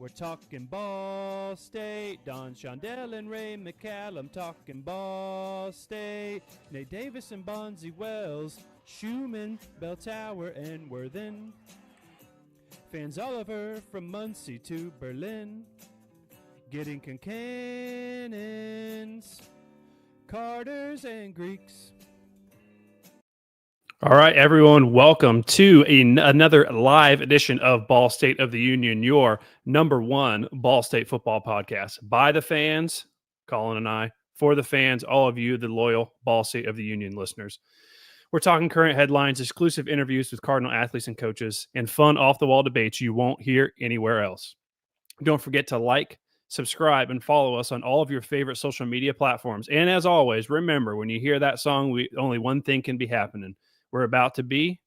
We're talking Ball State. Don Shondell and Ray McCallum talking Ball State. Nate Davis and Bonzi Wells. Schumann, Bell Tower, and Worthen. Fans all over from Muncie to Berlin. Getting Concannons, Carters, and Greeks. All right, everyone, welcome to another live edition of Ball State of the Union, your number one Ball State football podcast. By the fans, Collin and I, for the fans, all of you, the loyal Ball State of the Union listeners. We're talking current headlines, exclusive interviews with Cardinal athletes and coaches, and fun off-the-wall debates you won't hear anywhere else. Don't forget to like, subscribe, and follow us on all of your favorite social media platforms. And as always, remember, when you hear that song, only one thing can be happening. We're about to be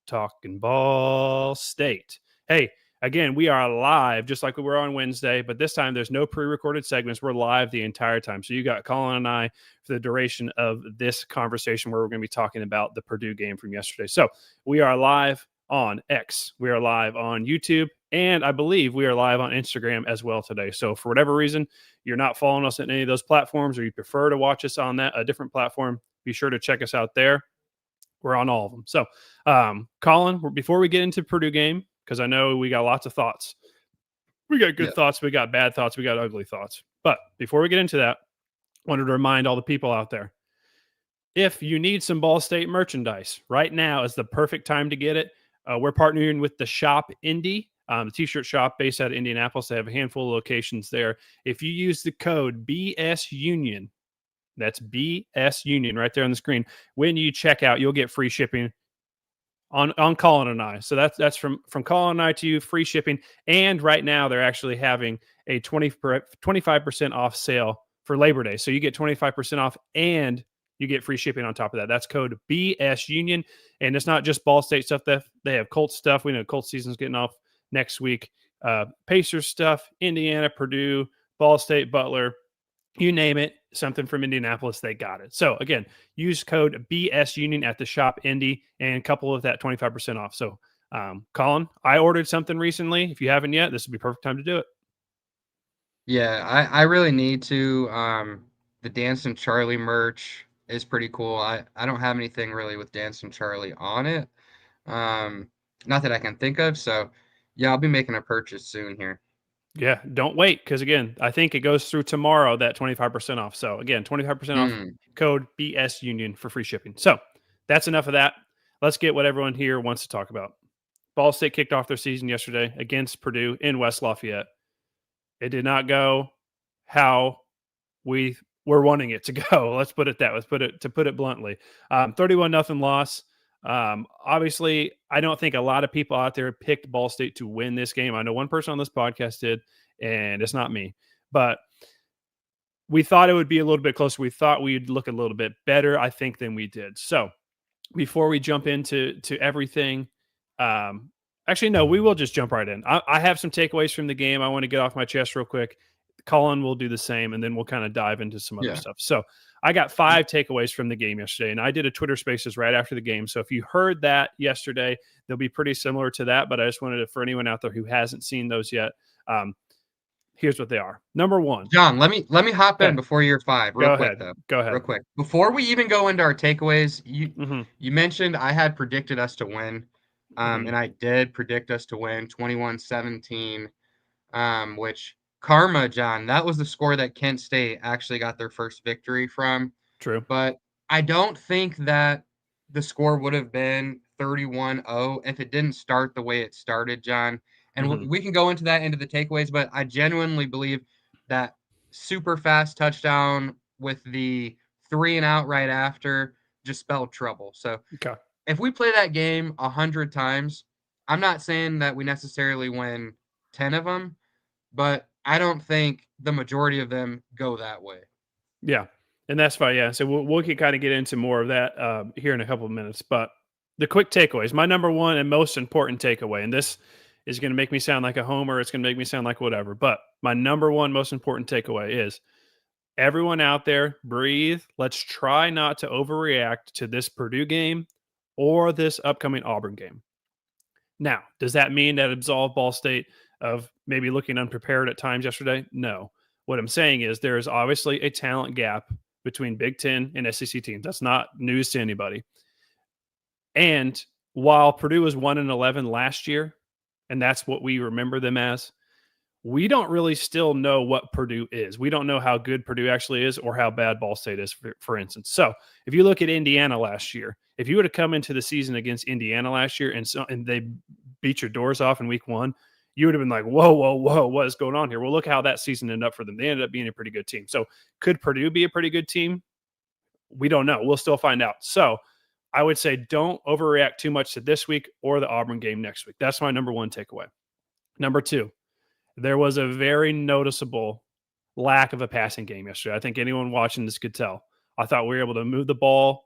talking Ball State. Hey, again, we are live just like we were on Wednesday, but this time there's no pre-recorded segments. We're live the entire time. So you got Collin and I for the duration of this conversation where we're going to be talking about the Purdue game from yesterday. So we are live on X. We are live on YouTube. And I believe we are live on Instagram as well today. So for whatever reason, you're not following us on any of those platforms or you prefer to watch us on a different platform, be sure to check us out there. We're on all of them. So, Collin, before we get into Purdue game, because I know we got lots of thoughts. We got good thoughts. We got bad thoughts. We got ugly thoughts. But before we get into that, I wanted to remind all the people out there, if you need some Ball State merchandise, right now is the perfect time to get it. We're partnering with the Shop Indy, the t-shirt shop based out of Indianapolis. They have a handful of locations there. If you use the code BSUnion, that's BS Union right there on the screen. When you check out, you'll get free shipping on Collin and I. So that's from Collin and I to you, free shipping. And right now they're actually having a 25% off sale for Labor Day. So you get 25% off and you get free shipping on top of that. That's code BS Union. And it's not just Ball State stuff. They have Colts stuff. We know Colts season's getting off next week. Pacers stuff, Indiana, Purdue, Ball State, Butler. You name it, something from Indianapolis, they got it. So again, use code BS Union at the Shop Indy and couple with that 25% off. So Collin, I ordered something recently. If you haven't yet, this would be perfect time to do it. Yeah, I really need to. The Dance and Charlie merch is pretty cool. I don't have anything really with Dance and Charlie on it. Not that I can think of. So yeah, I'll be making a purchase soon here. Yeah, don't wait because, again, I think it goes through tomorrow, that 25% off. So, again, 25% off, code BS Union for free shipping. So, that's enough of that. Let's get what everyone here wants to talk about. Ball State kicked off their season yesterday against Purdue in West Lafayette. It did not go how we were wanting it to go. Let's put it bluntly. 31-0 loss. Obviously, I don't think a lot of people out there picked Ball State to win this game. I know one person on this podcast did, and it's not me. But we thought it would be a little bit closer. We thought we'd look a little bit better, I think, than we did. So before we jump into everything, actually, no, we will just jump right in. I have some takeaways from the game I want to get off my chest real quick. Collin will do the same, and then we'll kind of dive into some other stuff. So I got 5 takeaways from the game yesterday, and I did a Twitter Spaces right after the game. So if you heard that yesterday, they'll be pretty similar to that, but I just wanted to, for anyone out there who hasn't seen those yet, here's what they are. Number 1. John, let me hop in before year 5 real quick, though. Go ahead. Real quick. Before we even go into our takeaways, you mentioned I had predicted us to win, and I did predict us to win 21-17, which karma, John, that was the score that Kent State actually got their first victory from. True. But I don't think that the score would have been 31-0 if it didn't start the way it started, John. And we can go into the takeaways, but I genuinely believe that super fast touchdown with the 3-and-out right after just spelled trouble. So if we play that game 100 times, I'm not saying that we necessarily win 10 of them, but I don't think the majority of them go that way. Yeah, and that's fine. Yeah, so we'll kind of get into more of that here in a couple of minutes. But the quick takeaways, my number one and most important takeaway, and this is going to make me sound like a homer. It's going to make me sound like whatever. But my number one most important takeaway is everyone out there, breathe. Let's try not to overreact to this Purdue game or this upcoming Auburn game. Now, does that mean that absolve Ball State of maybe looking unprepared at times yesterday? No. What I'm saying is there is obviously a talent gap between Big Ten and SEC teams. That's not news to anybody. And while Purdue was 1-11 last year, and that's what we remember them as, we don't really still know what Purdue is. We don't know how good Purdue actually is or how bad Ball State is, for instance. So if you look at Indiana last year, if you would have come into the season against Indiana last year and they beat your doors off in week 1, you would have been like, whoa, whoa, whoa, what is going on here? Well, look how that season ended up for them. They ended up being a pretty good team. So could Purdue be a pretty good team? We don't know. We'll still find out. So I would say don't overreact too much to this week or the Auburn game next week. That's my number one takeaway. Number 2, there was a very noticeable lack of a passing game yesterday. I think anyone watching this could tell. I thought we were able to move the ball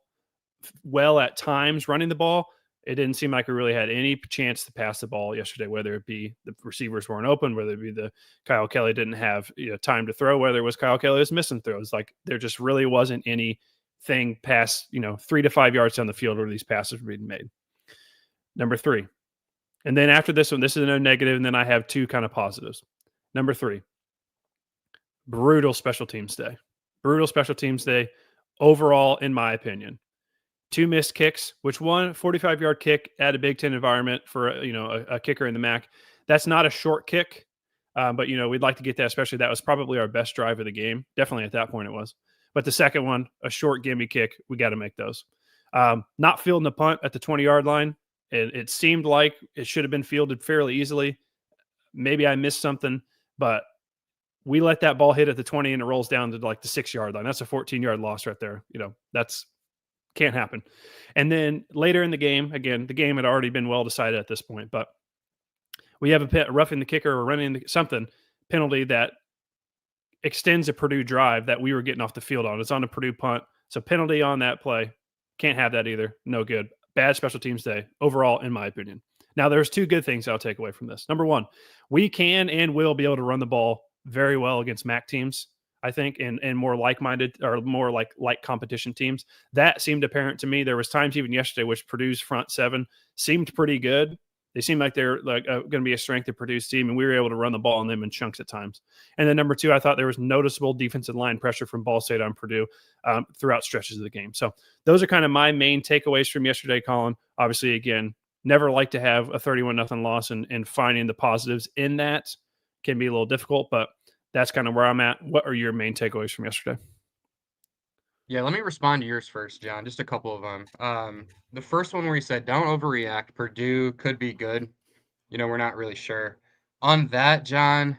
well at times running the ball. It didn't seem like we really had any chance to pass the ball yesterday, whether it be the receivers weren't open, whether it be the Kyle Kelly didn't have time to throw, whether it was Kyle Kelly was missing throws. Like there just really wasn't anything past 3 to 5 yards down the field where these passes were being made. Number 3, and then after this one, this is a negative, and then I have 2 kind of positives. Number 3, brutal special teams day. Brutal special teams day overall, in my opinion. 2 missed kicks, which one 45-yard kick at a Big Ten environment for a kicker in the MAC. That's not a short kick, but we'd like to get that. Especially that was probably our best drive of the game. Definitely at that point it was. But the second one, a short gimme kick, we got to make those. Not fielding the punt at the 20-yard line. It seemed like it should have been fielded fairly easily. Maybe I missed something, but we let that ball hit at the 20 and it rolls down to like the 6-yard line. That's a 14-yard loss right there. That's can't happen. And then later in the game, again, the game had already been well decided at this point, but we have a roughing the kicker or running something penalty that extends a Purdue drive that we were getting off the field on. It's on a Purdue punt. It's a penalty on that play. Can't have that either. No good. Bad special teams day overall, in my opinion. Now, there's 2 good things I'll take away from this. Number 1, we can and will be able to run the ball very well against MAC teams, I think, and more like-minded or more like competition teams. That seemed apparent to me. There was times even yesterday which Purdue's front 7 seemed pretty good. They seemed like they're like going to be a strength of Purdue's team, and we were able to run the ball on them in chunks at times. And then number 2, I thought there was noticeable defensive line pressure from Ball State on Purdue throughout stretches of the game. So those are kind of my main takeaways from yesterday, Collin. Obviously, again, never like to have a 31-0 loss, and finding the positives in that can be a little difficult, but that's kind of where I'm at. What are your main takeaways from yesterday? Yeah, let me respond to yours first, John. Just a couple of them. The first one where you said, don't overreact. Purdue could be good. We're not really sure. On that, John,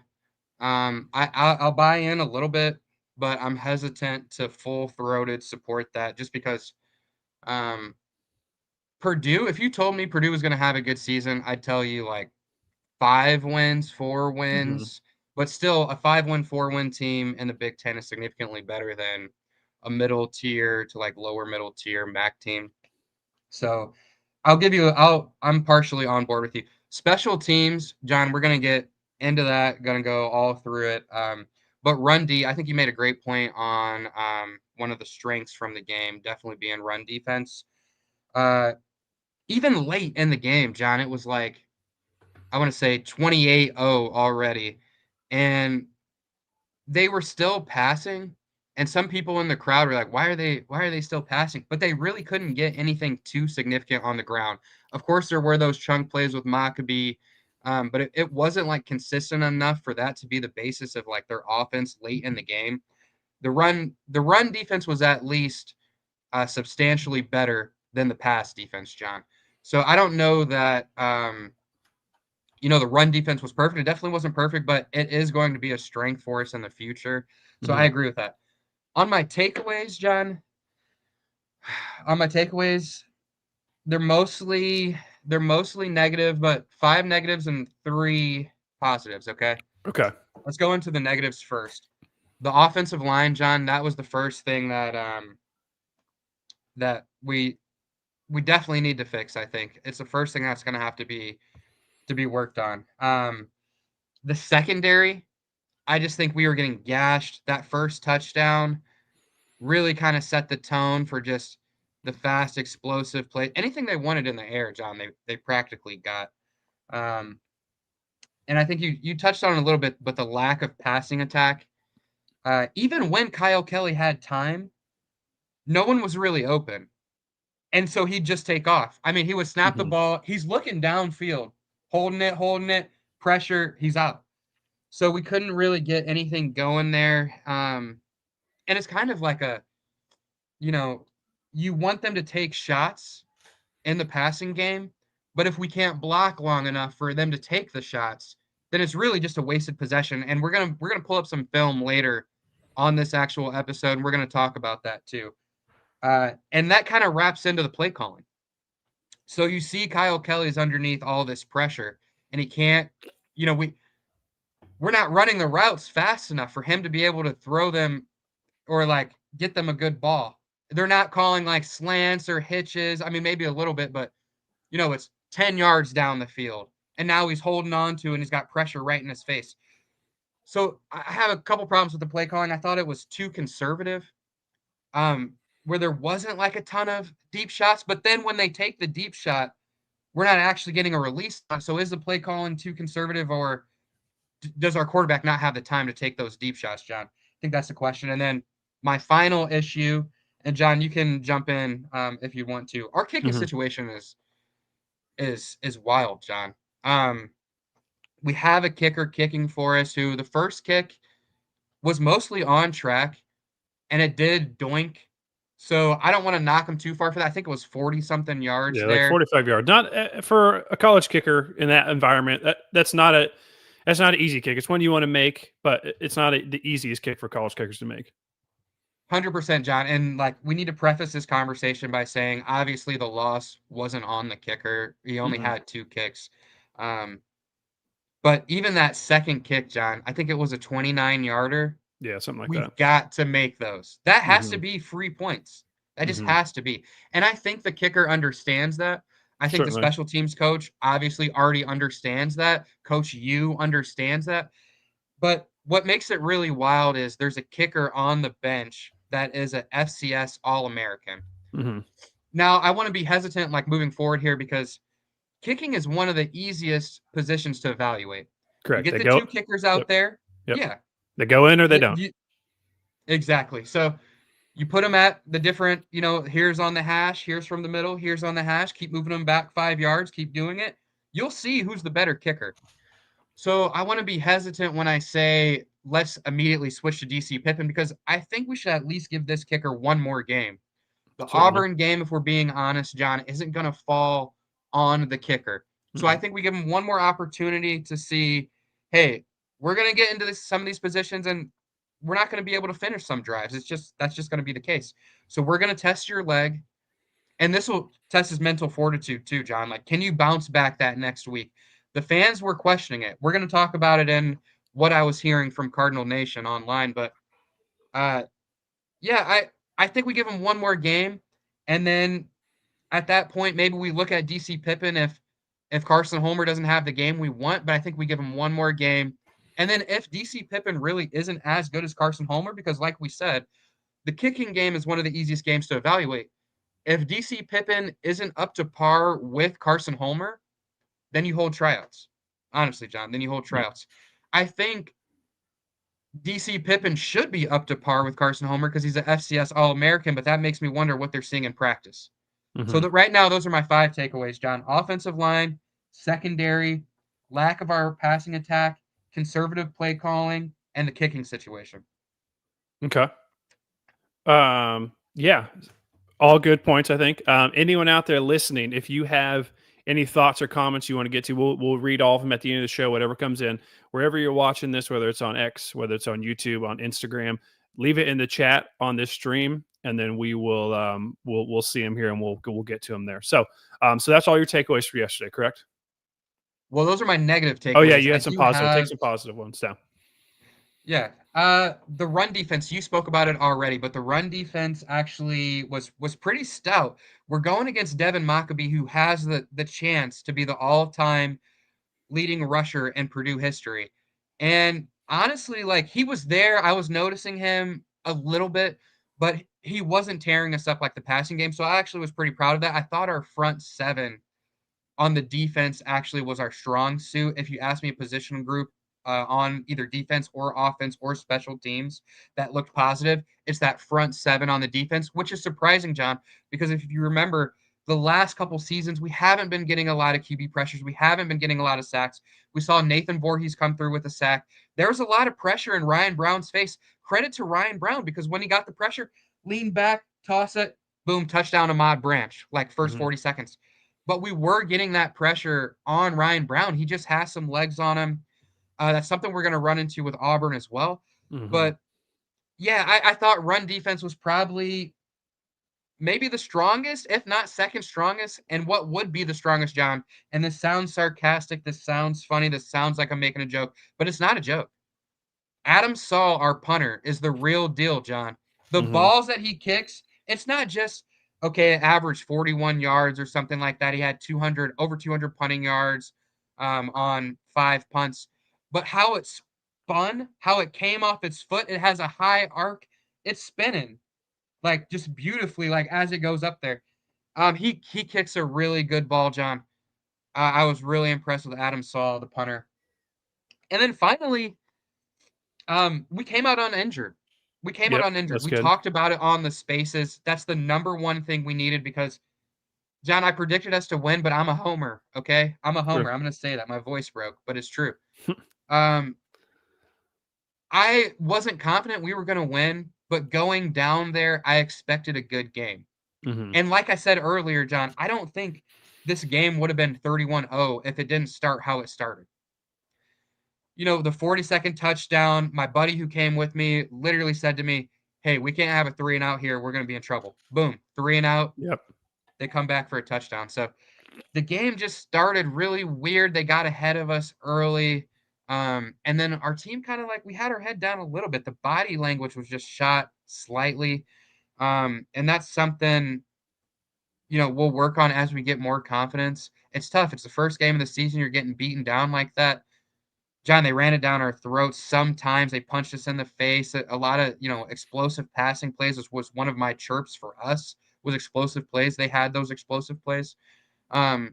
I'll buy in a little bit, but I'm hesitant to full-throated support that just because Purdue, if you told me Purdue was going to have a good season, I'd tell you like 5 wins, 4 Mm-hmm. wins, but still a 5-win, 4-win team in the Big Ten is significantly better than a middle tier to like lower middle tier MAC team. So I'm partially on board with you. Special teams, John, we're going to get into that, going to go all through it. But run D, I think you made a great point on one of the strengths from the game, definitely being run defense. Even late in the game, John, it was like, I want to say 28-0 already. And they were still passing. And some people in the crowd were like, why are they still passing? But they really couldn't get anything too significant on the ground. Of course, there were those chunk plays with Maccabee, but it wasn't like consistent enough for that to be the basis of like their offense late in the game. The run defense was at least substantially better than the pass defense, John. So I don't know that the run defense was perfect. It definitely wasn't perfect, but it is going to be a strength for us in the future. So I Mm-hmm. agree with that. On my takeaways, John, on my takeaways, they're mostly negative, but 5 negatives and 3 positives. Okay. Okay. Let's go into the negatives first. The offensive line, John, that was the first thing that we definitely need to fix. I think it's the first thing that's going to have to be worked on. The secondary, I just think we were getting gashed. That first touchdown really kind of set the tone for just the fast, explosive play. Anything they wanted in the air, John, they practically got. Um, and I think you touched on it a little bit, but the lack of passing attack. Even when Kyle Kelly had time, no one was really open. And so he'd just take off. I mean, he would snap the Mhm. ball. He's looking downfield, holding it, pressure, he's out. So we couldn't really get anything going there. And it's kind of like you know, you want them to take shots in the passing game, but if we can't block long enough for them to take the shots, then it's really just a wasted possession. And we're gonna pull up some film later on this actual episode, and we're gonna talk about that too. And that kind of wraps into the play calling. So you see Kyle Kelly's underneath all this pressure, and he can't, you know, we're not running the routes fast enough for him to be able to throw them or like get them a good ball. They're not calling like slants or hitches. I mean, maybe a little bit, but it's 10 yards down the field. And now he's holding on to and he's got pressure right in his face. So I have a couple problems with the play calling. I thought it was too conservative. Where there wasn't like a ton of deep shots, but then when they take the deep shot, we're not actually getting a release. So is the play calling too conservative, or does our quarterback not have the time to take those deep shots, John? I think that's the question. And then my final issue, and John, you can jump in if you want to. Our kicking Mhm. situation is wild, John. Um, we have a kicker kicking for us who the first kick was mostly on track, and it did doink. So I don't want to knock him too far for that. I think it was 40 something yards Yeah, like there. 45 yards. Not for a college kicker in that environment. That's not an easy kick. It's one you want to make, but it's not the easiest kick for college kickers to make. 100%, John. And like, we need to preface this conversation by saying, obviously, the loss wasn't on the kicker. He only Mhm. had two kicks. Um, but even that second kick, John, I think it was a 29-yarder. Yeah, something like We've that. got to make those. That has to Mhm. be free points. That just Mhm. has to be. And I think the kicker understands that. I think the Certainly. special teams coach obviously already understands that. Coach U understands that. But what makes it really wild is there's a kicker on the bench that is a FCS All-American. Mhm. Now, I want to be hesitant like moving forward here because kicking is one of the easiest positions to evaluate. You Correct. get They the go. two kickers Yep. out there. Yep. Yeah. They go in or they The, don't. you, exactly. So you put them at the different, here's on the hash, here's from the middle, here's on the hash, keep moving them back 5 yards, keep doing it. You'll see who's the better kicker. So I want to be hesitant when I say let's immediately switch to DC Pippin because I think we should at least give this kicker one more game. The Certainly. Auburn game, if we're being honest, John, isn't going to fall on the kicker. So I Mm-mm. think we give him one more opportunity to see, hey, we're going to get into some of these positions and we're not going to be able to finish some drives. That's just going to be the case. So we're going to test your leg, and this will test his mental fortitude too, John. Like, can you bounce back that next week? The fans were questioning it. We're going to talk about it in what I was hearing from Cardinal Nation online, but uh, yeah, I think we give him one more game, and then at that point, maybe we look at DC Pippin if Carson Homer doesn't have the game we want, but I think we give him one more game. And then if DC Pippin really isn't as good as Carson Homer, because like we said, the kicking game is one of the easiest games to evaluate. If DC Pippin isn't up to par with Carson Homer, then you hold tryouts. Honestly, John, then you hold Yeah. tryouts. I think DC Pippin should be up to par with Carson Homer because he's an FCS All American, but that makes me wonder what they're seeing in practice. So Mhm. that right now, those are my five takeaways, John. Offensive line, secondary, lack of our passing attack, conservative play calling, and the kicking situation. Okay. Yeah, all good points, I think. Anyone out there listening, if you have any thoughts or comments you want to get to, we'll read all of them at the end of the show, whatever comes in. Wherever you're watching this, whether it's on X, whether it's on YouTube, on Instagram, leave it in the chat on this stream, and then we'll see them here and we'll get to them there. So that's all your takeaways for yesterday, correct? Well, those are my negative Oh yeah, takeaways. you I had some do positive. Take have, some positive ones down. yeah. The run defense, you spoke about it already, but the run defense actually was pretty stout. We're going against Devin Maccabee, who has the chance to be the all-time leading rusher in Purdue history. And honestly, like he was there. I was noticing him a little bit, but he wasn't tearing us up like the passing game. So I actually was pretty proud of that. I thought our front seven on the defense actually was our strong suit. If you ask me a position group on either defense or offense or special teams that looked positive, it's that front seven on the defense, which is surprising, John, because if you remember the last couple seasons, we haven't been getting a lot of QB pressures. We haven't been getting a lot of sacks. We saw Nathan Voorhees come through with a sack. There was a lot of pressure in Ryan Brown's face. Credit to Ryan Brown, because when he got the pressure, lean back, toss it, boom, touchdown Ahmad Branch, like first 40 seconds. But we were getting that pressure on Ryan Brown. He just has some legs on him. That's something we're going to run into with Auburn as well. But yeah, I thought run defense was probably maybe the strongest, if not second strongest, and what would be the strongest, John. And this sounds sarcastic. This sounds funny. This sounds like I'm making a joke, but it's not a joke. Adam Saul, our punter, is the real deal, John. The balls that he kicks, it's not just, okay, average 41 yards or something like that. He had over 200 punting yards on 5 punts. But how it spun, how it came off its foot, it has a high arc. It's spinning, like, just beautifully, like, as it goes up there. He kicks a really good ball, John. I was really impressed with Adam Saul, the punter. And then finally, we came out uninjured. Yep, We that's good. talked about it on the spaces. That's the number one thing we needed because, John, I predicted us to win, but I'm a homer, okay? I'm a homer. Sure. I'm going to say that. My voice broke, but it's true. Um, I wasn't confident we were going to win, but going down there, I expected a good game. And like I said earlier, John, I don't think this game would have been 31-0 if it didn't start how it started. You know, the 40-second touchdown, my buddy who came with me literally said to me, "Hey, we can't have a 3 and out here. We're going to be in trouble." Boom, 3 and out. Yep. They come back for a touchdown. So the game just started really weird. They got ahead of us early. And then our team kind of, like, we had our head down a little bit. The body language was just shot slightly. And that's something, we'll work on as we get more confidence. It's tough. It's the first game of the season. You're getting beaten down like that. John, they ran it down our throats. Sometimes they punched us in the face. A lot of, explosive passing plays was one of my chirps for us, was explosive plays. They had those explosive plays. Yeah,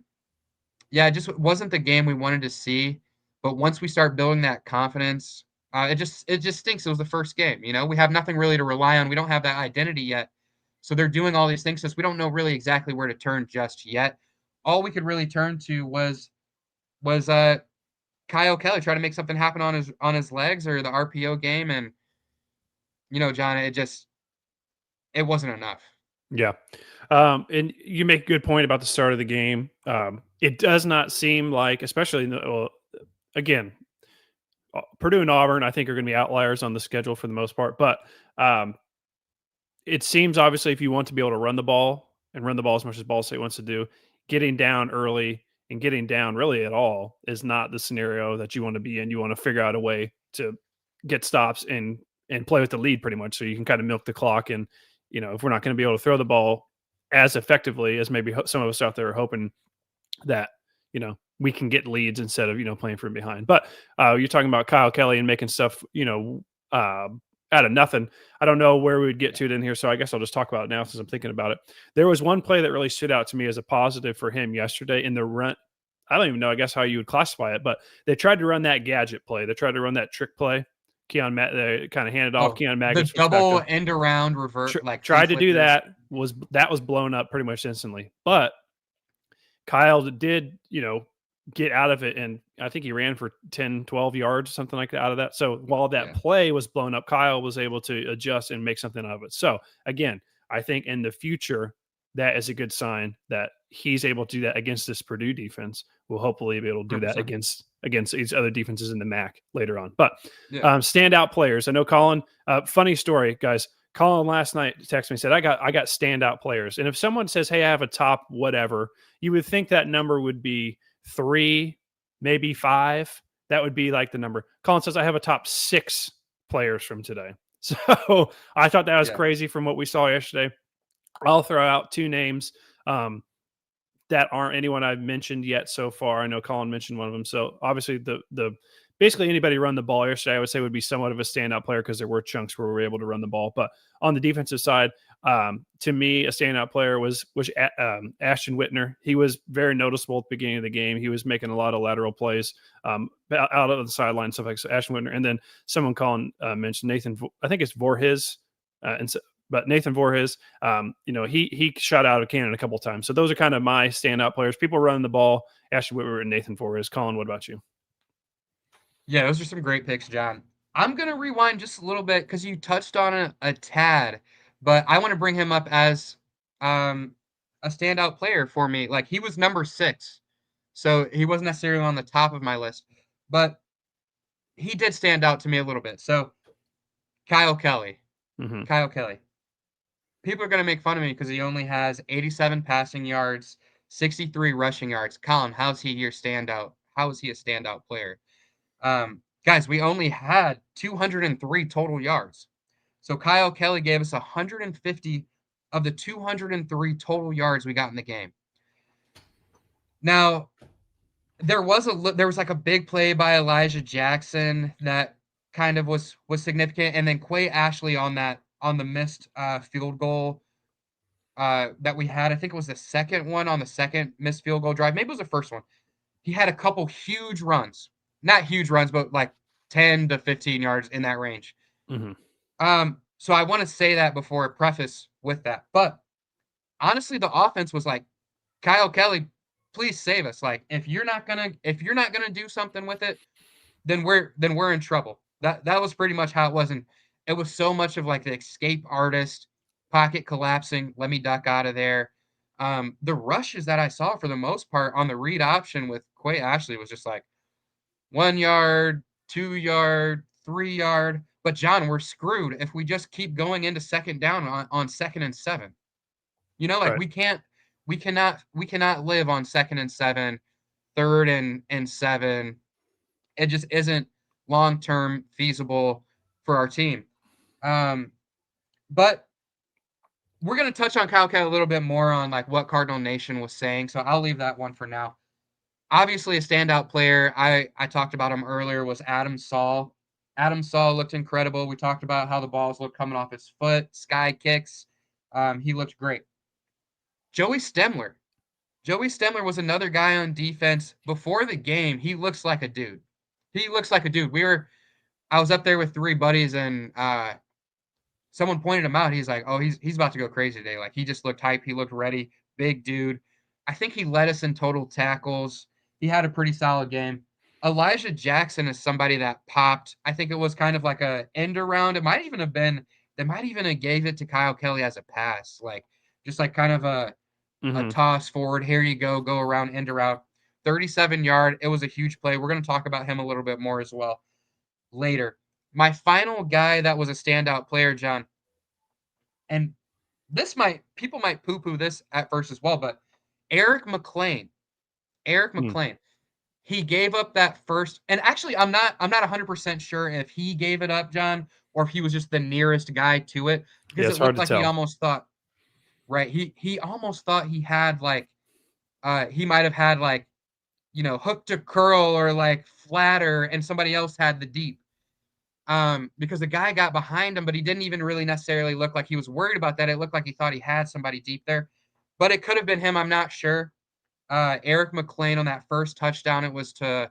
it just wasn't the game we wanted to see. But once we start building that confidence, it just stinks. It was the first game. We have nothing really to rely on. We don't have that identity yet. So they're doing all these things to us. We don't know really exactly where to turn just yet. All we could really turn to was Kyle Kelly try to make something happen on his legs or the RPO game, and John, it wasn't enough. Yeah. And you make a good point about the start of the game. It does not seem like, especially again, Purdue and Auburn, I think, are going to be outliers on the schedule for the most part. But it seems, obviously, if you want to be able to run the ball and run the ball as much as Ball State wants to do, getting down early and getting down really at all is not the scenario that you want to be in. You want to figure out a way to get stops and play with the lead pretty much, so you can kind of milk the clock. And if we're not going to be able to throw the ball as effectively as maybe some of us out there are hoping, that we can get leads instead of playing from behind. But you're talking about Kyle Kelly and making stuff out of nothing. I don't know where we would get to it in here, so I guess I'll just talk about it now since I'm thinking about it. There was one play that really stood out to me as a positive for him yesterday in the run. I don't even know, I guess, how you would classify it, but they tried to run that gadget play. They tried to run that trick play. They kind of handed off. Keon The Magnus double end around revert, tried to do that. Was blown up pretty much instantly. But Kyle did, get out of it, and I think he ran for 10, 12 yards, something like that out of that. So while that play was blown up, Kyle was able to adjust and make something out of it. So again, I think in the future, that is a good sign that he's able to do that against this Purdue defense. We'll hopefully be able to do 100%. That against these other defenses in the MAC later on. But standout players. I know Collin, funny story, guys. Collin last night texted me and said, I got standout players. And if someone says, hey, I have a top whatever, you would think that number would be 3, maybe 5. That would be like the number. Collin says, I have a top 6 players from today. So I thought that was crazy from what we saw yesterday. I'll throw out 2 names that aren't anyone I've mentioned yet so far. I know Collin mentioned one of them. So obviously the basically anybody run the ball yesterday, I would say, would be somewhat of a standout player because there were chunks where we were able to run the ball. But on the defensive side, To me, a standout player was Ashton Whitner. He was very noticeable at the beginning of the game. He was making a lot of lateral plays out of the sideline, stuff like so. Ashton Whitner, and then someone Collin mentioned Nathan. I think it's Voorhees, but Nathan Voorhees. He shot out of cannon a couple of times. So those are kind of my standout players. People running the ball. Ashton Whitner and Nathan Voorhees. Collin, what about you? Yeah, those are some great picks, John. I'm going to rewind just a little bit because you touched on a tad, but I want to bring him up as a standout player for me. Like, he was number 6, so he wasn't necessarily on the top of my list, but he did stand out to me a little bit. So, Kyle Kelly. Mm-hmm. Kyle Kelly. People are going to make fun of me because he only has 87 passing yards, 63 rushing yards. Collin, how's he your standout? How is he a standout player? Guys, we only had 203 total yards. So Kyle Kelly gave us 150 of the 203 total yards we got in the game. Now, there was like a big play by Elijah Jackson that kind of was significant, and then Quay Ashley on the missed field goal that we had. I think it was the second one on the second missed field goal drive. Maybe it was the first one. He had a couple huge runs. Not huge runs, but like 10 to 15 yards in that range. Mm-hmm. So I want to say that before I preface with that. But honestly, the offense was like, Kyle Kelly, please save us. Like, if you're not gonna do something with it, then we're in trouble. That was pretty much how it was. And it was so much of like the escape artist, pocket collapsing, let me duck out of there. The rushes that I saw for the most part on the read option with Quay Ashley was just like 1 yard, 2 yard, 3 yard. But John, we're screwed if we just keep going into second down on 2nd and 7. Like Right. we cannot live on 2nd and 7, 3rd and 7. It just isn't long term feasible for our team. But we're gonna touch on Kyle Kelly a little bit more on like what Cardinal Nation was saying, so I'll leave that one for now. Obviously, a standout player, I talked about him earlier, was Adam Saul. Adam Saul looked incredible. We talked about how the balls looked coming off his foot, sky kicks. He looked great. Joey Stemler. Joey Stemler was another guy on defense. Before the game, he looks like a dude. He looks like a dude. I was up there with 3 buddies, and someone pointed him out. He's like, "Oh, he's about to go crazy today." Like, he just looked hype. He looked ready. Big dude. I think he led us in total tackles. He had a pretty solid game. Elijah Jackson is somebody that popped. I think it was kind of like a end around. It might even have been. They might even have gave it to Kyle Kelly as a pass, like just like kind of a Mm-hmm. toss forward. Here you go around, end around. 37-yard. It was a huge play. We're going to talk about him a little bit more as well later. My final guy that was a standout player, John, and people might poo-poo this at first as well, but Eric McLean. Eric Mm. McLean. He gave up that first, and actually I'm not 100% sure if he gave it up, John, or if he was just the nearest guy to it, Yeah, because it's it hard looked to like he tell. almost thought, right, he almost thought he had like he might have had like, hook to curl or like flatter, and somebody else had the deep. Because the guy got behind him, but he didn't even really necessarily look like he was worried about that. It looked like he thought he had somebody deep there, but it could have been him. I'm not sure. Eric McLean on that first touchdown, it was to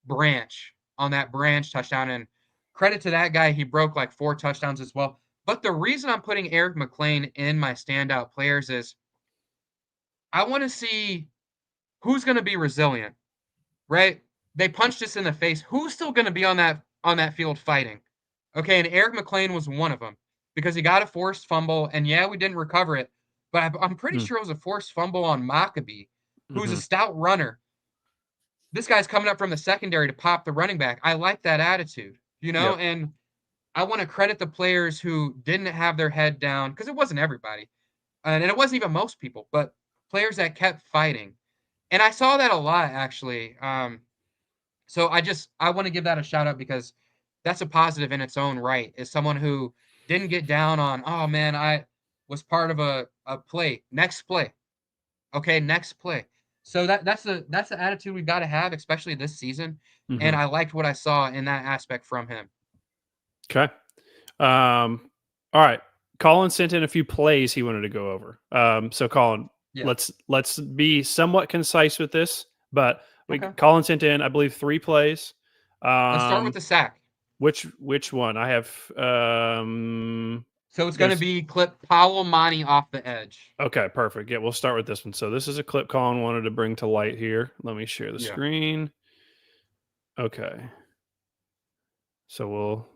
Branch on that Branch touchdown, and credit to that guy, he broke like 4 touchdowns as well. But the reason I'm putting Eric McLean in my standout players is I want to see who's going to be resilient, right? They punched us in the face. Who's still going to be on that field fighting? Okay, and Eric McLean was one of them because he got a forced fumble, and yeah, we didn't recover it, but I'm pretty Mm. sure it was a forced fumble on Maccabee, who's a Mm-hmm. stout runner. This guy's coming up from the secondary to pop the running back. I like that attitude, Yep. and I want to credit the players who didn't have their head down because it wasn't everybody, and it wasn't even most people, but players that kept fighting. And I saw that a lot actually. So I want to give that a shout out because that's a positive in its own right. Is someone who didn't get down on, oh man, I was part of a play. Next play. Okay, next play. So that's the attitude we've got to have, especially this season. And Mm-hmm. I liked what I saw in that aspect from him. Okay. All right. Collin sent in a few plays he wanted to go over. So Collin, Yeah. let's be somewhat concise with this, but Okay. Collin sent in, I believe, 3 plays. Let's start with the sack. Which one? I have So it's going to be clip Powell Monty off the edge. Okay, perfect. Yeah, we'll start with this one. So this is a clip Collin wanted to bring to light here. Let me share the screen. Okay. So we'll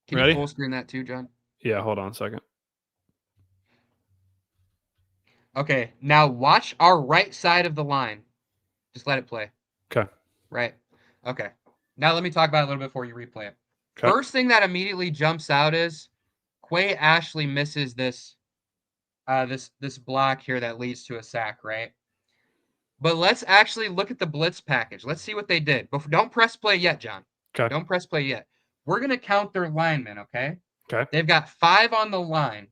Can ready? you full screen that too, John? Yeah, hold on a second. Okay, now watch our right side of the line. Just let it play. Okay. Right. Okay. Now let me talk about it a little bit before you replay it. Okay. First thing that immediately jumps out is Quay Ashley misses this this block here that leads to a sack, right? But let's actually look at the blitz package. Let's see what they did. But don't press play yet, John. Okay. Don't press play yet. We're going to count their linemen, okay? Okay. They've got 5 on the line.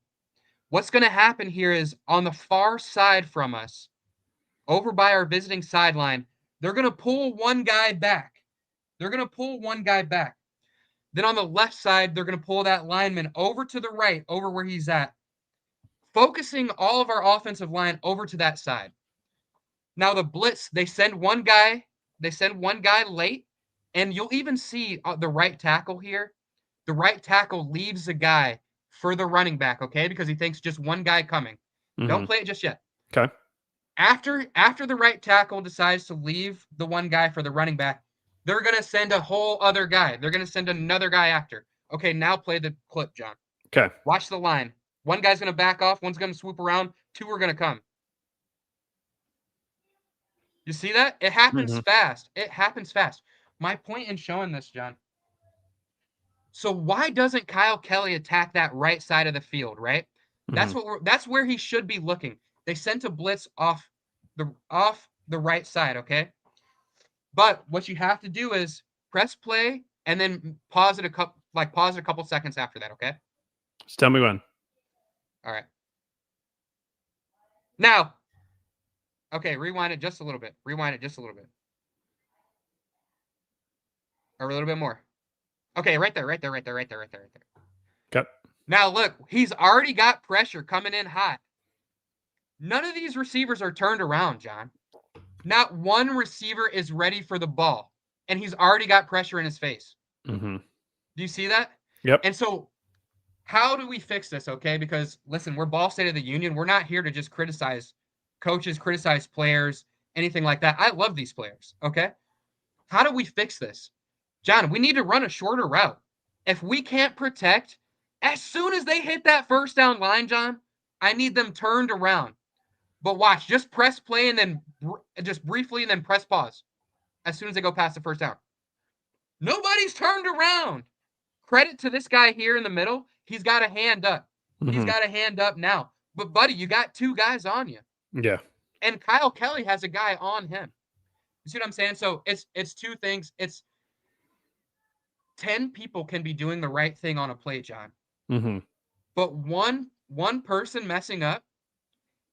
What's going to happen here is on the far side from us, over by our visiting sideline, they're going to pull one guy back. They're going to pull one guy back. Then on the left side, they're going to pull that lineman over to the right, over where he's at, focusing all of our offensive line over to that side. Now the blitz, they send one guy late, and you'll even see the right tackle here. The right tackle leaves a guy for the running back, okay? Because he thinks just one guy coming. Don't play it just yet. Okay. After the right tackle decides to leave the one guy for the running back, they're going to send a whole other guy. They're going to send another guy after. Okay, now play the clip, John. Okay. Watch the line. One guy's going to back off. One's going to swoop around. 2 are going to come. You see that? It happens fast. It happens fast. My point in showing this, John. So why doesn't Kyle Kelly attack that right side of the field, right? That's where he should be looking. They sent a blitz off the right side, okay? But what you have to do is press play and then pause it a couple seconds after that, okay? Just tell me when. All right. Now, okay, rewind it just a little bit. Rewind it just a little bit. Or a little bit more. Okay, right there. Okay. Now look, he's already got pressure coming in hot. None of these receivers are turned around, John. Not one receiver is ready for the ball, and he's already got pressure in his face. Do you see that? Yep. And so how do we fix this, okay? Because, listen, we're Ball State of the Union. We're not here to just criticize coaches, criticize players, anything like that. I love these players, okay? How do we fix this? John, we need to run a shorter route. If we can't protect, as soon as they hit that first down line, John, I need them turned around. But watch, just press play and then just briefly and then press pause as soon as they go past the first down. Nobody's turned around. Credit to this guy here in the middle. He's got a hand up. He's got a hand up now. But, buddy, you got 2 guys on you. Yeah. And Kyle Kelly has a guy on him. You see what I'm saying? So it's 2 things. It's 10 people can be doing the right thing on a play, John. But one person messing up,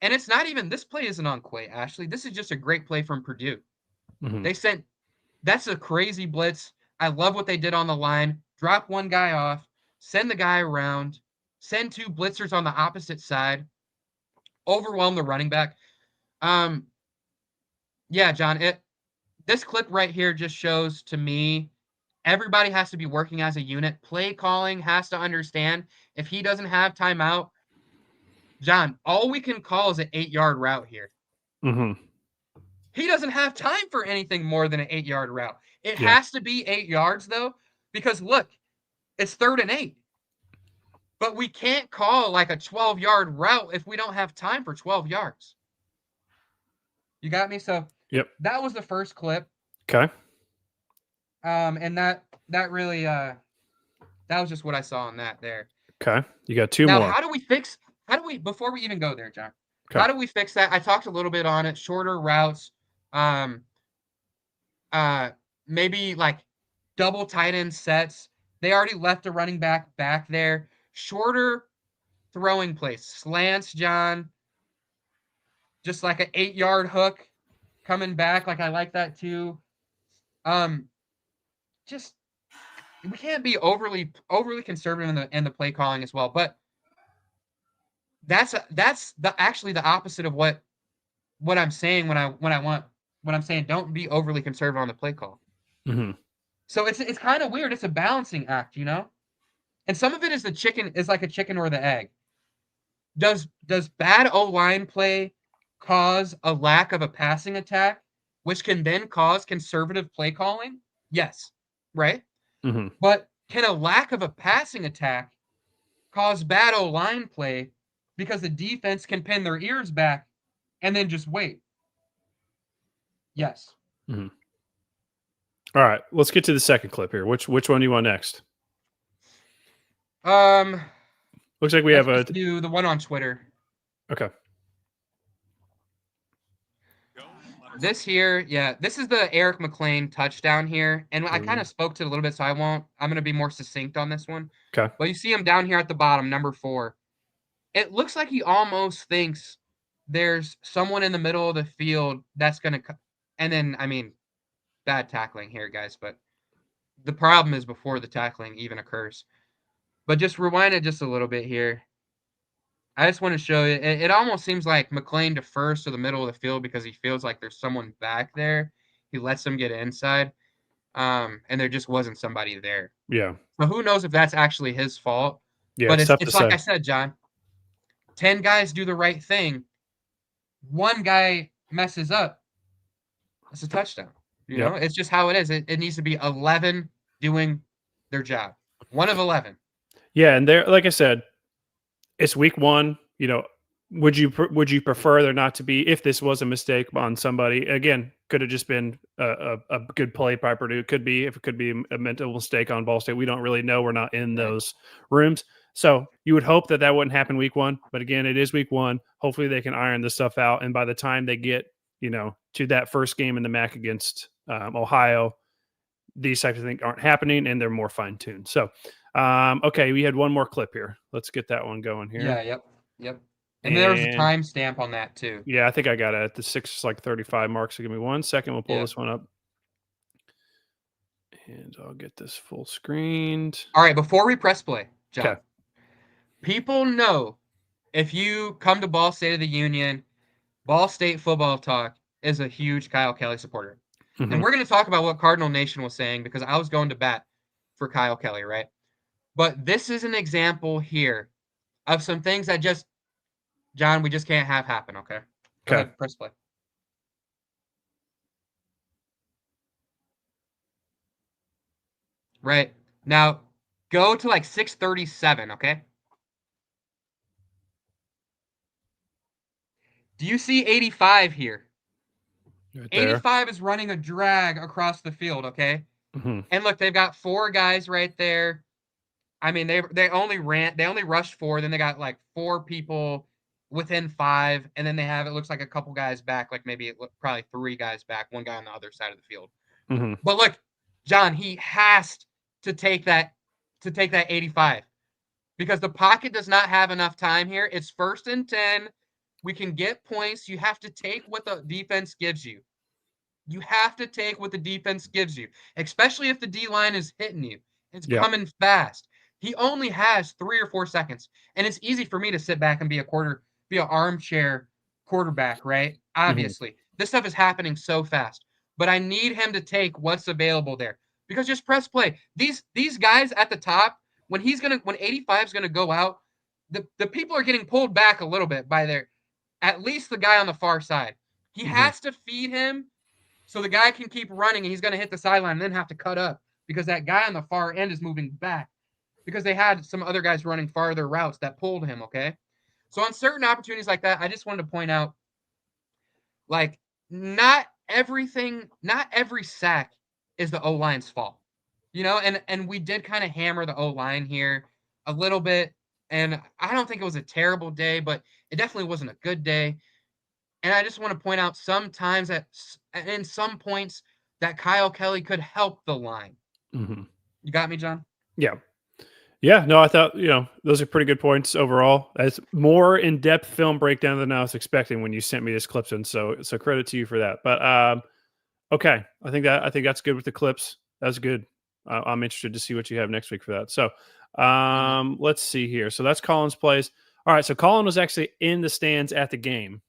and it's not even, this play isn't on Quay, Ashley. This is just a great play from Purdue. That's a crazy blitz. I love what they did on the line. Drop one guy off, send the guy around, send 2 blitzers on the opposite side, overwhelm the running back. Yeah, John, this clip right here just shows to me everybody has to be working as a unit. Play calling has to understand if he doesn't have timeout, John, all we can call is an 8-yard route here. He doesn't have time for anything more than an 8-yard route. It has to be 8 yards, though, because, look, it's 3rd and 8. But we can't call like a 12-yard route if we don't have time for 12 yards. You got me? So that was the first clip. Okay. And that really that was just what I saw on that there. Okay. You got 2 now, more. Before we even go there, John, how do we fix that? I talked a little bit on it, shorter routes, maybe like double tight end sets. They already left a running back there. Shorter throwing plays, slants, John. Just like an 8-yard hook coming back. Like I like that too. Just we can't be overly conservative in the play calling as well. But that's actually the opposite of what I'm saying when I'm saying don't be overly conservative on the play call. Mm-hmm. So it's kind of weird. It's a balancing act, you know. And some of it is like a chicken or the egg. Does bad O-line play cause a lack of a passing attack, which can then cause conservative play calling? Yes, right? Mm-hmm. But can a lack of a passing attack cause bad O-line play because the defense can pin their ears back and then just wait? Yes. Mm-hmm. All right, let's get to the second clip here. Which one do you want next? Um, Looks like we let's have a just do the one on Twitter. okay. This here, yeah, this is the Eric McLean touchdown here, and I kind of spoke to it a little bit, so I'm going to be more succinct on this one. Okay. But you see him down here at the bottom, number 4. It looks like he almost thinks there's someone in the middle of the field that's going to, and then, I mean, bad tackling here, guys, but the problem is before the tackling even occurs. But just rewind it just a little bit here. I just want to show you. It almost seems like McLean defers to the middle of the field because he feels like there's someone back there. He lets them get inside, and there just wasn't somebody there. Yeah. So who knows if that's actually his fault? Yeah. But It's tough to it's like say. I said, John. 10 guys do the right thing. One guy messes up. It's a touchdown. You know, it's just how it is. It needs to be 11 doing their job. 1 of 11. Yeah, and there, like I said, it's week 1. You know, would you prefer there not to be, if this was a mistake on somebody? Again, could have just been a good play by Purdue. It could be a mental mistake on Ball State. We don't really know. We're not in those rooms. So you would hope that wouldn't happen week 1. But again, it is week 1. Hopefully they can iron this stuff out. And by the time they get, to that first game in the MAC against Ohio, these types of things aren't happening and they're more fine tuned. So, okay, we had one more clip here. Let's get that one going here. Yeah, yep. And there's a timestamp on that too. Yeah, I think I got it at the 6:35 mark. So give me 1 second. We'll pull this one up. And I'll get this full screened. All right, before we press play, John. Okay. People know if you come to Ball State of the Union, Ball State Football Talk is a huge Kyle Kelly supporter. Mm-hmm. And we're going to talk about what Cardinal Nation was saying because I was going to bat for Kyle Kelly, right? But this is an example here of some things that just, John, we just can't have happen, okay? Go ahead, press play. Right. Now, go to like 6:37, okay? Do you see 85 here? Right there. 85 is running a drag across the field, okay? Mm-hmm. And look, they've got 4 guys right there. I mean, they only rushed 4, then they got like 4 people within 5, and then they have, it looks like a couple guys back, like maybe probably 3 guys back, 1 guy on the other side of the field. Mm-hmm. But look, John, he has to take that 85 because the pocket does not have enough time here. It's 1st and 10. We can get points. You have to take what the defense gives you. You have to take what the defense gives you, especially if the D-line is hitting you. It's coming fast. He only has 3 or 4 seconds, and it's easy for me to sit back and be an armchair quarterback, right? Obviously. This stuff is happening so fast, but I need him to take what's available there because just press play. These guys at the top, when 85 is going to go out, the people are getting pulled back a little bit by at least the guy on the far side. He has to feed him so the guy can keep running, and he's going to hit the sideline and then have to cut up because that guy on the far end is moving back because they had some other guys running farther routes that pulled him, okay? So on certain opportunities like that, I just wanted to point out, like, not every sack is the O-line's fault. And we did kind of hammer the O-line here a little bit, and I don't think it was a terrible day, but it definitely wasn't a good day. And I just want to point out sometimes in some points that Kyle Kelly could help the line. Mm-hmm. You got me, John? Yeah. Yeah, no, I thought, those are pretty good points overall. It's more in-depth film breakdown than I was expecting when you sent me this clips in. So credit to you for that. But okay, I think that's good with the clips. That's good. I'm interested to see what you have next week for that. So let's see here. So that's Collin's plays. All right, so Collin was actually in the stands at the game.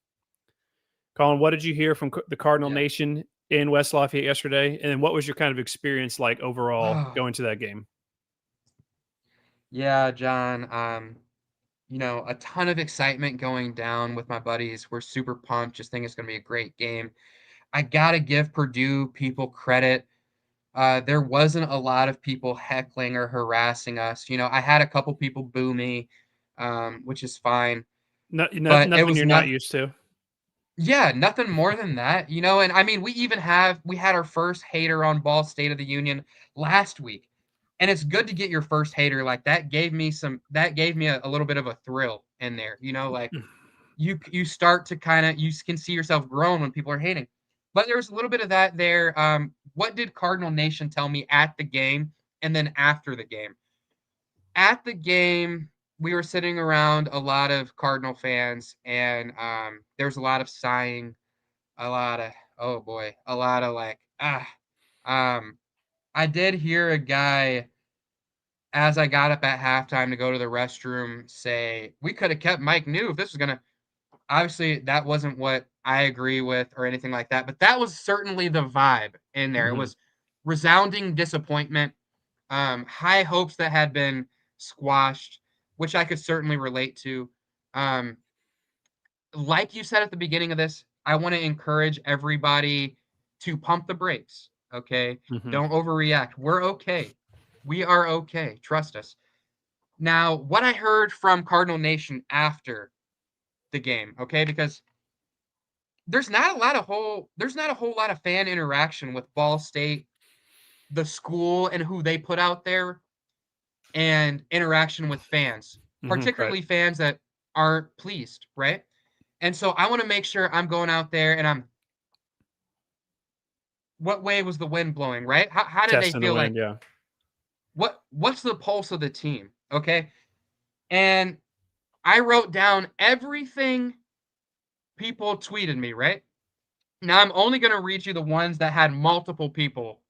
Collin, what did you hear from the Cardinal Yeah. Nation in West Lafayette yesterday? And what was your kind of experience like overall Oh, going to that game? yeah, John. A ton of excitement going down with my buddies. We're super pumped. Just think it's going to be a great game. I gotta give Purdue people credit. There wasn't a lot of people heckling or harassing us. I had a couple people boo me, which is fine, but it Nothing was you're not not. used to. Yeah, nothing more than that. And I mean, we had our first hater on Ball State of the Union last week. And it's good to get your first hater. Like that gave me a little bit of a thrill in there. Like you start to you can see yourself growing when people are hating. But there's a little bit of that there. What did Cardinal Nation tell me at the game and then after the game? At the game, we were sitting around a lot of Cardinal fans, and there was a lot of sighing, a lot of oh boy, a lot of like Um, I did hear a guy as I got up at halftime to go to the restroom say, "We could have kept Mike New if this was gonna." Obviously, that wasn't what I agree with or anything like that, but that was certainly the vibe in there. It Mm-hmm. was resounding disappointment, high hopes that had been squashed, which I could certainly relate to. Um, like you said at the beginning of this, I want to encourage everybody to pump the brakes. Okay. Mm-hmm. Don't overreact. We're okay. We are okay. Trust us. Now, what I heard from Cardinal Nation after the game, okay, because there's not a whole lot of fan interaction with Ball State, the school and who they put out there, and interaction with fans, Mm-hmm. Right. particularly fans that aren't pleased, right? And so I want to make sure I'm going out there and I'm what way was the wind blowing, right? How did they Testing the feel wind. like Yeah. what's the pulse of the team? Okay. And I wrote down everything people tweeted me, right? Now I'm only gonna read you the ones that had multiple people,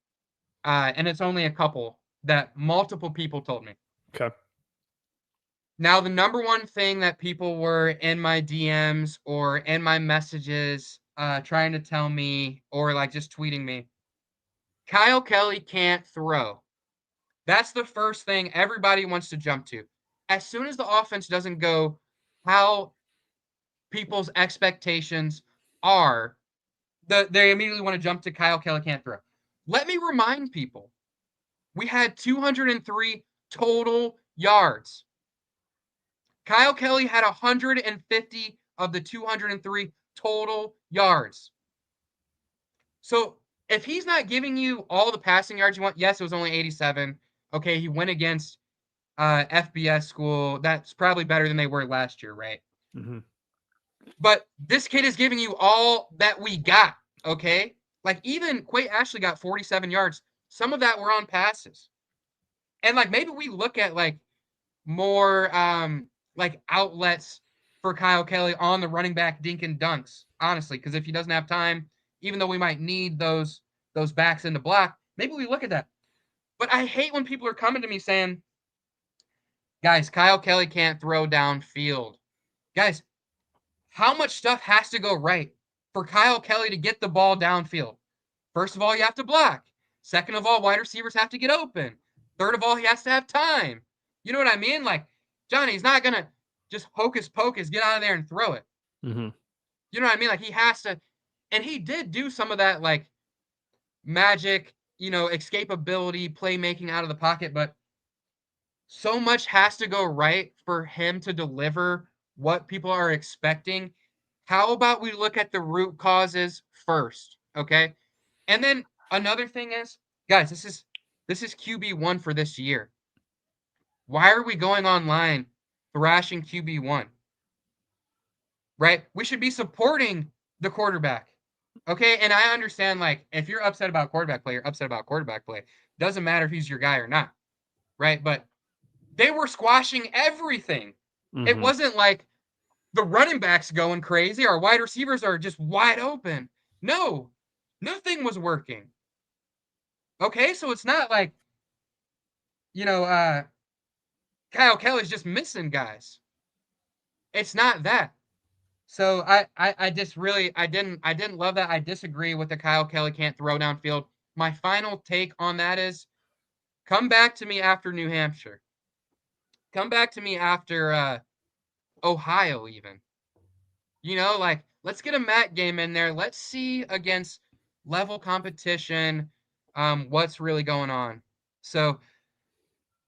and it's only a couple that multiple people told me. Okay. Now, the number one thing that people were in my DMs or in my messages trying to tell me or like just tweeting me, Kyle Kelly can't throw. That's the first thing everybody wants to jump to. As soon as the offense doesn't go how people's expectations are, they immediately want to jump to Kyle Kelly can't throw. Let me remind people we had 203 total yards. Kyle Kelly had 150 of the 203 total yards. So if he's not giving you all the passing yards you want, yes, it was only 87. Okay, he went against FBS school. That's probably better than they were last year, right? Mm-hmm. But this kid is giving you all that we got, okay? Like even Quay Ashley got 47 yards. Some of that were on passes. And like maybe we look at like more like outlets for Kyle Kelly on the running back dink and dunks, honestly, because if he doesn't have time, even though we might need those backs in the block, maybe we look at that. But I hate when people are coming to me saying, guys, Kyle Kelly can't throw downfield. Guys, how much stuff has to go right for Kyle Kelly to get the ball downfield? First of all, you have to block. Second of all, wide receivers have to get open. Third of all, he has to have time. You know what I mean? Like, Johnny's not going to just hocus pocus, get out of there and throw it. Mm-hmm. You know what I mean? Like, he has to, and he did do some of that, like, magic, escapability, playmaking out of the pocket, but so much has to go right for him to deliver what people are expecting. How about we look at the root causes first, okay? And then another thing is, guys, this is QB1 for this year. Why are we going online thrashing QB1? Right? We should be supporting the quarterback. Okay? And I understand like if you're upset about quarterback play, you're upset about quarterback play. Doesn't matter if he's your guy or not. Right? But they were squashing everything. It Mm-hmm. wasn't like the running backs going crazy, our wide receivers are just wide open. No, nothing was working. Okay, so it's not like, you know, Kyle Kelly's just missing guys. It's not that. So I just really I didn't love that. I disagree with the Kyle Kelly can't throw downfield. My final take on that is come back to me after New Hampshire. Come back to me after Ohio even. Like let's get a MAC game in there. Let's see against level competition what's really going on. So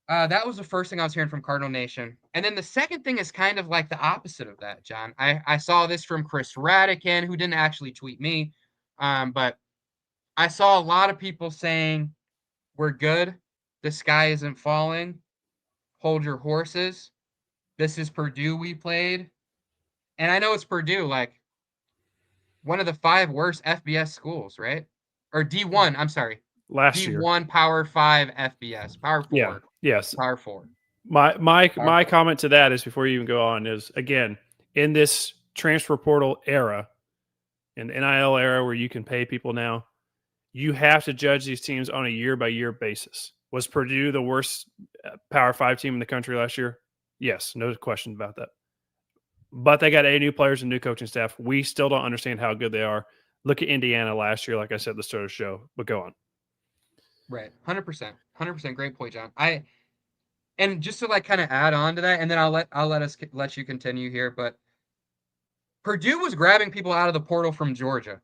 that was the first thing I was hearing from Cardinal Nation. And then the second thing is kind of like the opposite of that, John. I saw this from Chris Radican, who didn't actually tweet me, but I saw a lot of people saying, we're good. The sky isn't falling. Hold your horses. This is Purdue we played. And I know it's Purdue, like one of the 5 worst FBS schools, right? Or D1, I'm sorry. last year. D1 Power 5 FBS. Power 4. Yeah. Yes. Power 4. My comment to that is, before you even go on, is again, in this transfer portal era, in the NIL era where you can pay people now, you have to judge these teams on a year by year basis. Was Purdue the worst Power 5 team in the country last year? Yes, no question about that. But they got 8 new players and new coaching staff. We still don't understand how good they are. Look at Indiana last year, like I said at the start of the show. But go on. Right. 100%. 100%. Great point, John. And just to like kind of add on to that, and then I'll let you continue here. But Purdue was grabbing people out of the portal from Georgia,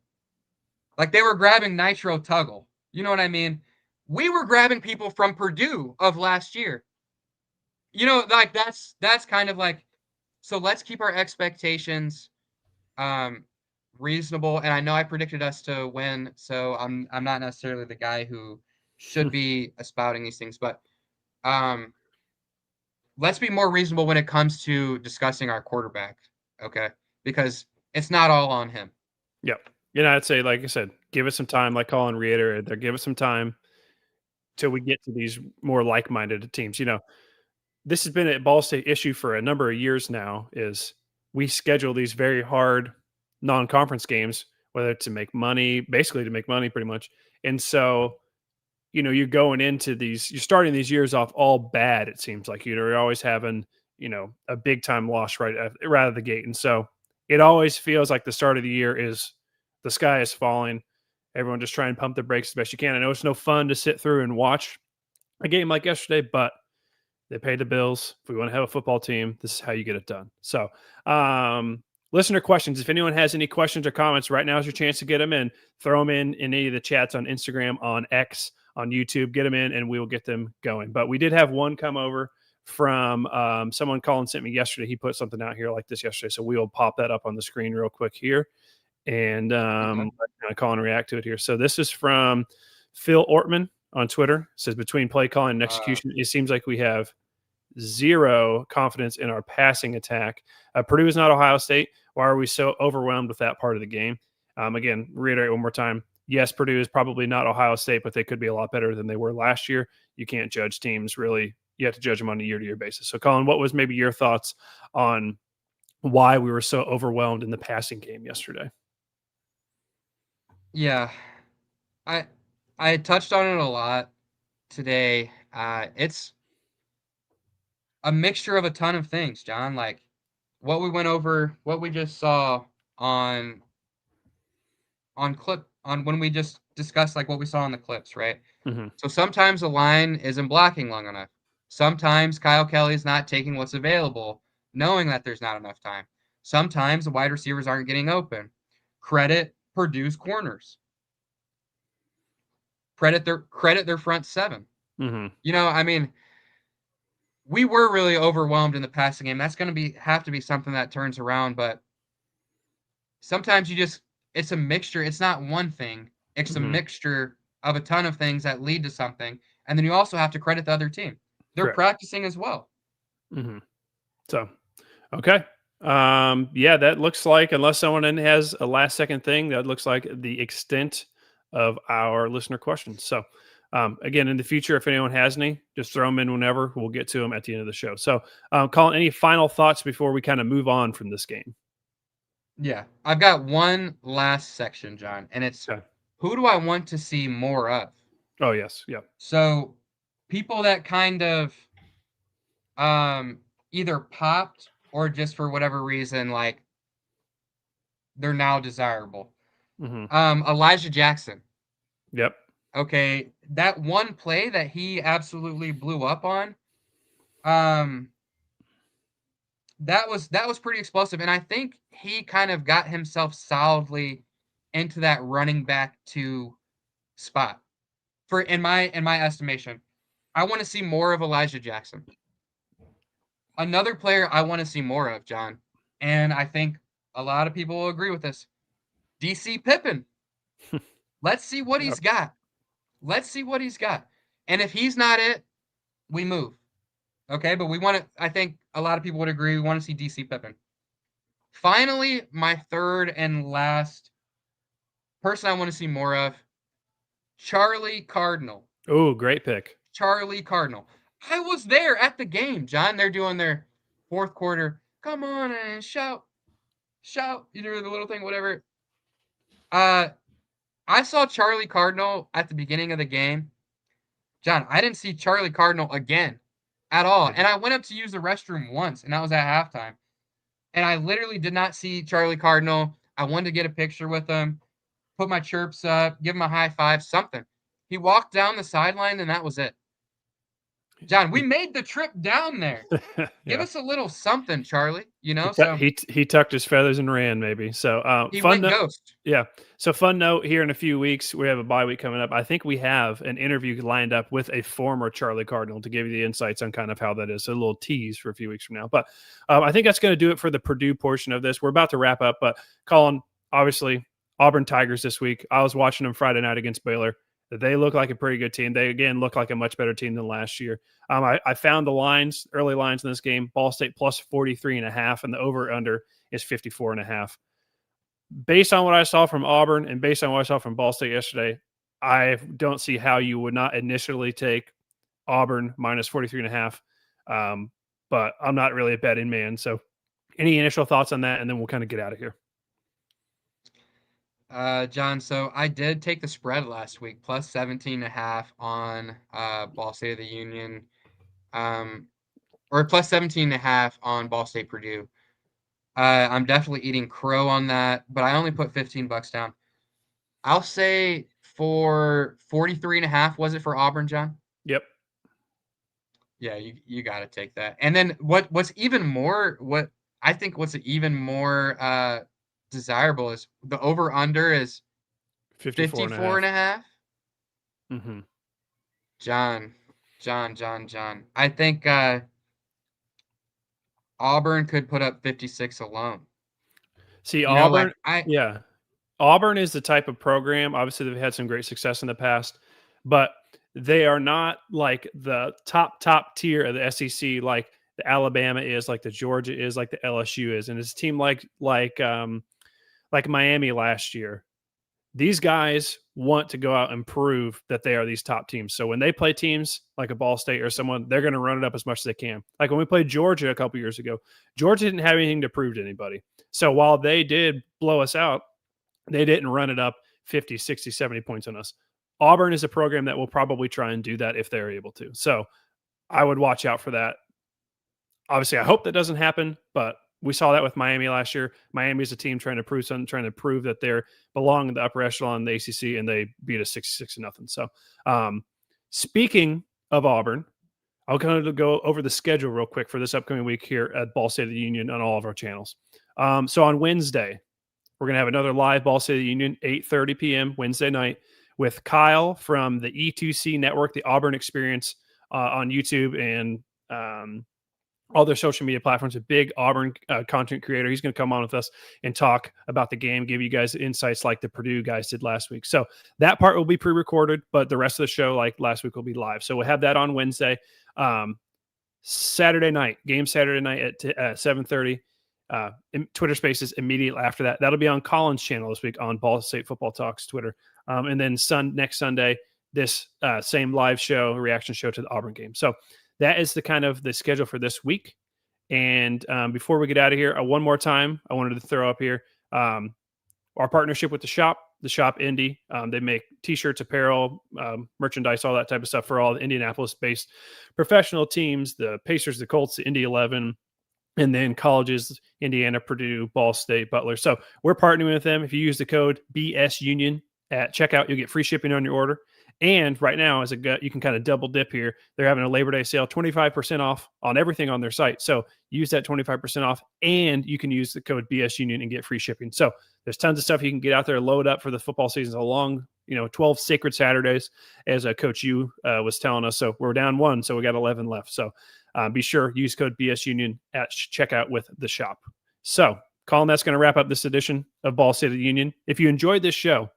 like they were grabbing Nitro Tuggle. You know what I mean? We were grabbing people from Purdue of last year. Like that's kind of like, so let's keep our expectations reasonable. And I know I predicted us to win, so I'm not necessarily the guy who should be espouting these things, but um let's be more reasonable when it comes to discussing our quarterback, okay? Because it's not all on him. Yep. I'd say, like I said, give us some time, like Collin reiterated there, give us some time till we get to these more like-minded teams. This has been a Ball State issue for a number of years now, is we schedule these very hard non-conference games, whether to make money, basically to make money pretty much. And so, you're going into you're starting these years off all bad. It seems like, you're always having, a big time loss right out of the gate. And so it always feels like the start of the year is the sky is falling. Everyone just try and pump the brakes as best you can. I know it's no fun to sit through and watch a game like yesterday, but they pay the bills. If we want to have a football team, this is how you get it done. So, listener questions. If anyone has any questions or comments, right now is your chance to get them in. Throw them in any of the chats on Instagram, on X, on YouTube. Get them in, and we will get them going. But we did have one come over from someone. Collin sent me yesterday. He put something out here like this yesterday, so we will pop that up on the screen real quick here, and let Collin react to it here. So this is from Phil Ortman on Twitter. It says, between play calling and execution, it seems like we have zero confidence in our passing attack. Purdue is not Ohio State. Why are we so overwhelmed with that part of the game? Again, reiterate one more time. Yes, Purdue is probably not Ohio State, but they could be a lot better than they were last year. You can't judge teams really. You have to judge them on a year-to-year basis. So, Collin, what was maybe your thoughts on why we were so overwhelmed in the passing game yesterday? Yeah, I touched on it a lot today. It's a mixture of a ton of things, John. Like what we went over, what we just saw on when we just discussed like what we saw on the clips, right? Mm-hmm. So sometimes the line isn't blocking long enough. Sometimes Kyle Kelly's not taking what's available, knowing that there's not enough time. Sometimes the wide receivers aren't getting open. Credit Purdue's corners. Credit their front 7. Mm-hmm. I mean, we were really overwhelmed in the passing game. That's going to have to be something that turns around, but sometimes it's a mixture. It's not one thing. It's a mixture of a ton of things that lead to something. And then you also have to credit the other team. They're Correct. practicing as well. Mm-hmm. So, okay. Yeah, that looks like, unless someone has a last second thing, that looks like the extent of our listener questions. So, again, in the future, if anyone has any, just throw them in whenever. We'll get to them at the end of the show. So, Collin, any final thoughts before we kind of move on from this game? Yeah, I've got one last section, John, and it's who do I want to see more of? Oh, yes. Yeah. So people that kind of either popped or just for whatever reason, like they're now desirable. Elijah Jackson. Yep. Okay, that one play that he absolutely blew up on, um, that was pretty explosive, and I think he kind of got himself solidly into that running back 2 spot. For in my estimation, I want to see more of Elijah Jackson. Another player I want to see more of, John, and I think a lot of people will agree with this. DC Pippen. Let's see what Yep. he's got. Let's see what he's got. And if he's not it, we move. Okay, but we want to. I think a lot of people would agree. We want to see DC Pippen. Finally, my third and last person I want to see more of, Charlie Cardinal. Oh, great pick. Charlie Cardinal. I was there at the game, John. They're doing their fourth quarter. Come on and shout, shout. You do the little thing, whatever. I saw Charlie Cardinal at the beginning of the game. John, I didn't see Charlie Cardinal again at all. And I went up to use the restroom once, and that was at halftime. And I literally did not see Charlie Cardinal. I wanted to get a picture with him, put my chirps up, give him a high five, something. He walked down the sideline, and that was it. John, we made the trip down there. Yeah. Give us a little something, Charlie. You know, He tucked his feathers and ran, maybe. So he fun went ghost. Yeah. So fun note here in a few weeks, we have a bye week coming up. I think we have an interview lined up with a former Charlie Cardinal to give you the insights on kind of how that is. So a little tease for a few weeks from now. But I think that's going to do it for the Purdue portion of this. We're about to wrap up, but Collin, obviously, Auburn Tigers this week. I was watching them Friday night against Baylor. They look like a pretty good team. They, again, look like a much better team than last year. I found the early lines in this game. Ball State plus 43.5, and the over-under is 54.5. Based on what I saw from Auburn and based on what I saw from Ball State yesterday, I don't see how you would not initially take Auburn minus 43.5. But I'm not really a betting man. So any initial thoughts on that? And then we'll kind of get out of here. John, so I did take the spread last week, plus 17.5 on Ball State of the Union, or plus 17.5 on Ball State Purdue. I'm definitely eating crow on that, but I only put $15 down. I'll say for 43.5, was it for Auburn, John? Yep. Yeah, you got to take that. And then what's even more desirable is the over under is 54.5. Mm-hmm. John. I think Auburn could put up 56 alone. See, Auburn, Auburn is the type of program, obviously they've had some great success in the past, but they are not like the top tier of the SEC, like the Alabama is, like the Georgia is, like the LSU is. And it's a team like Miami last year. These guys want to go out and prove that they are these top teams. So when they play teams like a Ball State or someone, they're going to run it up as much as they can. Like when we played Georgia a couple years ago, Georgia didn't have anything to prove to anybody. So while they did blow us out, they didn't run it up 50, 60, 70 points on us. Auburn is a program that will probably try and do that if they're able to. So I would watch out for that. Obviously, I hope that doesn't happen, but we saw that with Miami last year. Miami is a team trying to prove something, trying to prove that they're belong in the upper echelon in the ACC, and they beat us 66-0. So, speaking of Auburn, I'll kind of go over the schedule real quick for this upcoming week here at Ball State of the Union on all of our channels. So on Wednesday, we're going to have another live Ball State of the Union, 8:30 p.m. Wednesday night with Kyle from the E2C Network, the Auburn Experience on YouTube and all their social media platforms. A big Auburn content creator. He's going to come on with us and talk about the game, give you guys insights like the Purdue guys did last week. So that part will be pre-recorded, but the rest of the show, like last week, will be live. So we'll have that on Wednesday. Saturday night, game Saturday night at 7:30. Twitter Spaces immediately after that. That'll be on Collin's channel this week on Ball State Football Talks Twitter. And then next Sunday, this same live show, reaction show to the Auburn game. So that is the kind of the schedule for this week. And before we get out of here, one more time, I wanted to throw up here our partnership with the Shop Indy. They make T-shirts, apparel, merchandise, all that type of stuff for all the Indianapolis-based professional teams, the Pacers, the Colts, the Indy 11, And then colleges, Indiana, Purdue, Ball State, Butler. So we're partnering with them. If you use the code BSUnion at checkout, you'll get free shipping on your order. And right now, you can kind of double dip here. They're having a Labor Day sale, 25% off on everything on their site. So use that 25% off, and you can use the code BSUnion and get free shipping. So there's tons of stuff you can get out there, load up for the football season. A long, 12 sacred Saturdays, as Coach U was telling us. So we're down 1, so we got 11 left. So be sure, use code BSUnion at checkout with the shop. So, Collin, that's going to wrap up this edition of Ball State of the Union. If you enjoyed this show,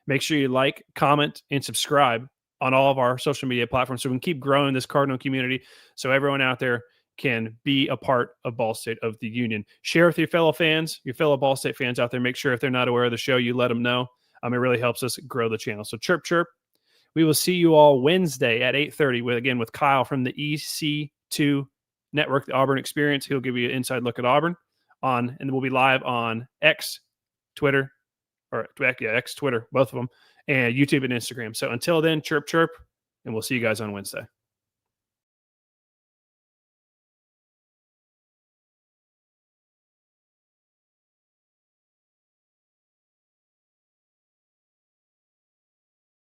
make sure you like, comment, and subscribe on all of our social media platforms so we can keep growing this Cardinal community so everyone out there can be a part of Ball State of the Union. Share with your fellow fans, your fellow Ball State fans out there. Make sure if they're not aware of the show, you let them know. It really helps us grow the channel. So chirp, chirp. We will see you all Wednesday at 8:30 with Kyle from the EC2 Network, the Auburn Experience. He'll give you an inside look at Auburn and we'll be live on X, Twitter, X, Twitter, both of them, and YouTube and Instagram. So until then, chirp, chirp, and we'll see you guys on Wednesday.